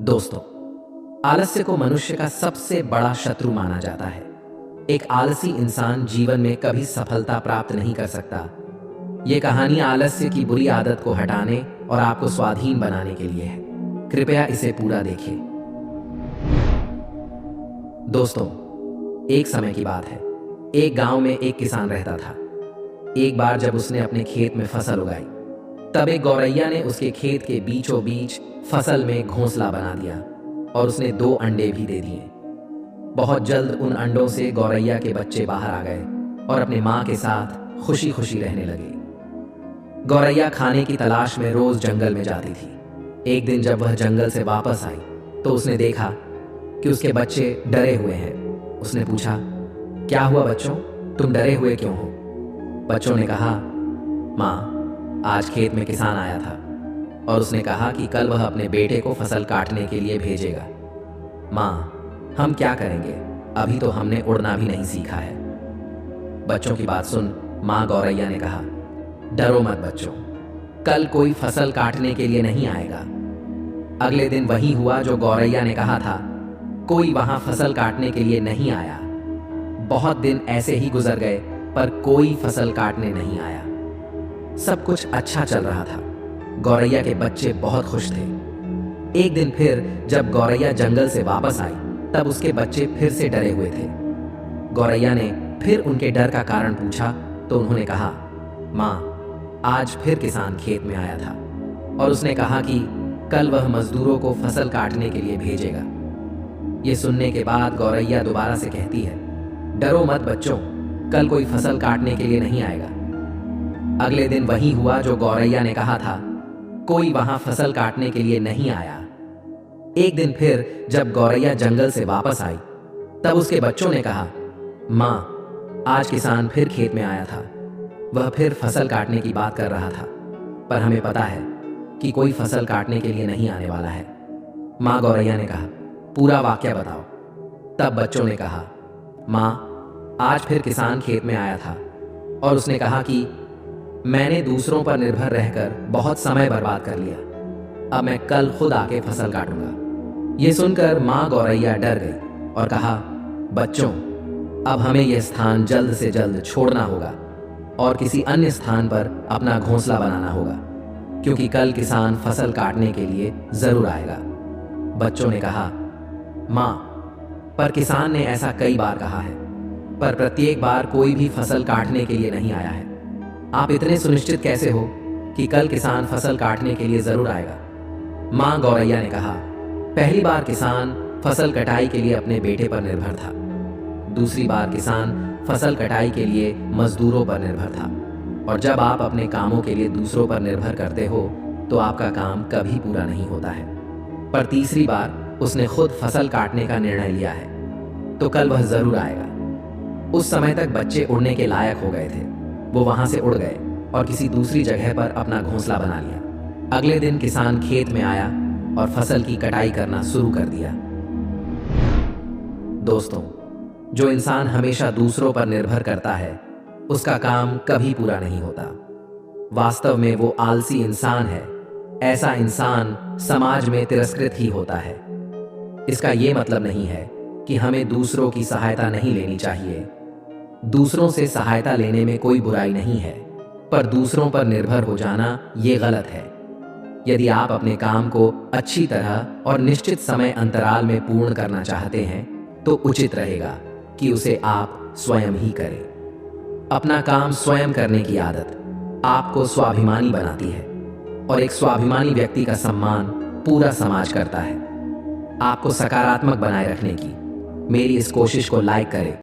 दोस्तों, आलस्य को मनुष्य का सबसे बड़ा शत्रु माना जाता है। एक आलसी इंसान जीवन में कभी सफलता प्राप्त नहीं कर सकता। यह कहानी आलस्य की बुरी आदत को हटाने और आपको स्वाधीन बनाने के लिए है। कृपया इसे पूरा देखिए। दोस्तों, एक समय की बात है। एक गांव में एक किसान रहता था। एक बार जब उसने अपने खेत में फसल उगाई, तब एक गौरैया ने उसके खेत के बीचों बीच फसल में घोंसला बना दिया और उसने 2 अंडे भी दे दिए। बहुत जल्द उन अंडों से गौरैया के बच्चे बाहर आ गए और अपने मां के साथ खुशी खुशी रहने लगे। गौरैया खाने की तलाश में रोज जंगल में जाती थी। एक दिन जब वह जंगल से वापस आई तो उसने देखा कि उसके बच्चे डरे हुए हैं। उसने पूछा, क्या हुआ बच्चों, तुम डरे हुए क्यों हो? बच्चों ने कहा, माँ, आज खेत में किसान आया था और उसने कहा कि कल वह अपने बेटे को फसल काटने के लिए भेजेगा। माँ, हम क्या करेंगे? अभी तो हमने उड़ना भी नहीं सीखा है। बच्चों की बात सुन माँ गौरैया ने कहा, डरो मत बच्चों, कल कोई फसल काटने के लिए नहीं आएगा। अगले दिन वही हुआ जो गौरैया ने कहा था। कोई वहां फसल काटने के लिए नहीं आया। बहुत दिन ऐसे ही गुजर गए पर कोई फसल काटने नहीं आया। सब कुछ अच्छा चल रहा था। गौरैया के बच्चे बहुत खुश थे। एक दिन फिर जब गौरैया जंगल से वापस आई तब उसके बच्चे फिर से डरे हुए थे। गौरैया ने फिर उनके डर का कारण पूछा तो उन्होंने कहा, माँ, आज फिर किसान खेत में आया था और उसने कहा कि कल वह मजदूरों को फसल काटने के लिए भेजेगा। ये सुनने के बाद गौरैया दोबारा से कहती है, डरो मत बच्चों, कल कोई फसल काटने के लिए नहीं आएगा। अगले दिन वही हुआ जो गौरैया ने कहा था। कोई वहां फसल काटने के लिए नहीं आया। एक दिन फिर जब गौरैया जंगल से वापस आई तब उसके बच्चों ने कहा, माँ, आज किसान फिर खेत में आया था। वह फिर फसल काटने की बात कर रहा था, पर हमें पता है कि कोई फसल काटने के लिए नहीं आने वाला है। माँ गौरैया ने कहा, पूरा वाक्य बताओ। तब बच्चों ने कहा, माँ, आज फिर किसान खेत में आया था और उसने कहा कि मैंने दूसरों पर निर्भर रहकर बहुत समय बर्बाद कर लिया। अब मैं कल खुद आके फसल काटूंगा। ये सुनकर माँ गौरैया डर गई और कहा, बच्चों, अब हमें यह स्थान जल्द से जल्द छोड़ना होगा और किसी अन्य स्थान पर अपना घोंसला बनाना होगा, क्योंकि कल किसान फसल काटने के लिए जरूर आएगा। बच्चों ने कहा, माँ, पर किसान ने ऐसा कई बार कहा है, पर प्रत्येक बार कोई भी फसल काटने के लिए नहीं आया है। आप इतने सुनिश्चित कैसे हो कि कल किसान फसल काटने के लिए जरूर आएगा? माँ गौरैया ने कहा, पहली बार किसान फसल कटाई के लिए अपने बेटे पर निर्भर था। दूसरी बार किसान फसल कटाई के लिए मजदूरों पर निर्भर था। और जब आप अपने कामों के लिए दूसरों पर निर्भर करते हो तो आपका काम कभी पूरा नहीं होता है। पर तीसरी बार उसने खुद फसल काटने का निर्णय लिया है, तो कल वह जरूर आएगा। उस समय तक बच्चे उड़ने के लायक हो गए थे। वो वहां से उड़ गए और किसी दूसरी जगह पर अपना घोंसला बना लिया। अगले दिन किसान खेत में आया और फसल की कटाई करना शुरू कर दिया। दोस्तों, जो इंसान हमेशा दूसरों पर निर्भर करता है उसका काम कभी पूरा नहीं होता। वास्तव में वो आलसी इंसान है। ऐसा इंसान समाज में तिरस्कृत ही होता है। इसका ये मतलब नहीं है कि हमें दूसरों की सहायता नहीं लेनी चाहिए। दूसरों से सहायता लेने में कोई बुराई नहीं है, पर दूसरों पर निर्भर हो जाना ये गलत है। यदि आप अपने काम को अच्छी तरह और निश्चित समय अंतराल में पूर्ण करना चाहते हैं तो उचित रहेगा कि उसे आप स्वयं ही करें। अपना काम स्वयं करने की आदत आपको स्वाभिमानी बनाती है और एक स्वाभिमानी व्यक्ति का सम्मान पूरा समाज करता है। आपको सकारात्मक बनाए रखने की मेरी इस कोशिश को लाइक करें।